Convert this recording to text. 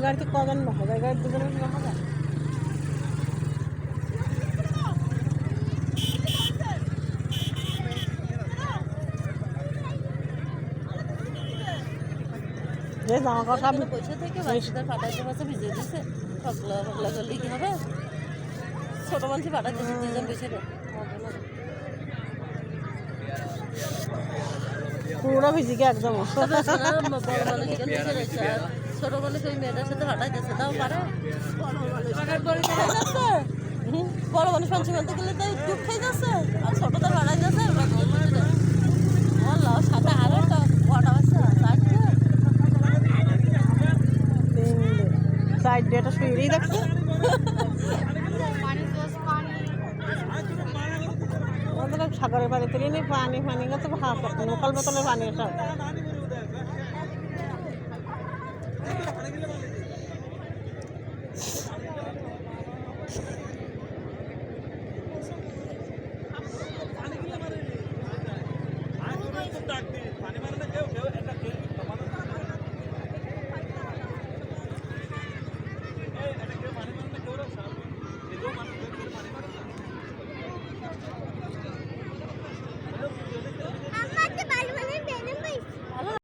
গাড়িতে কজন বসা যায়? গাড়ি দুজনে বসা যায়। যে জামা কাপড় পয়সা থেকে বাচ্চাদের পাঠাইতে পারছে ভিজিয়ে দিচ্ছে পাগলা পাগলা করলে কি হবে? ছোট মানুষ পাঠাইতেছে দুজন বেশিরে পুরো ভিজি গিয়ে একদম বড় মানুষ ছোট মানুষ ওই মেয়েটার সাথে পাঠাইতেছে তাও পারে বড় মানুষ ফাংশন মানতে গেলে তাই দুধ খাই যাচ্ছে আর ছোটদের পাঠাই যাচ্ছে সাথে আরো একটা বড় আছে সাইড ডেটা শুয়েই দেখছে সাগরের পানি তুলে নি পানি ফানি তো ভাব লোকাল বোতলের পানি সব পানি মারে না কেউ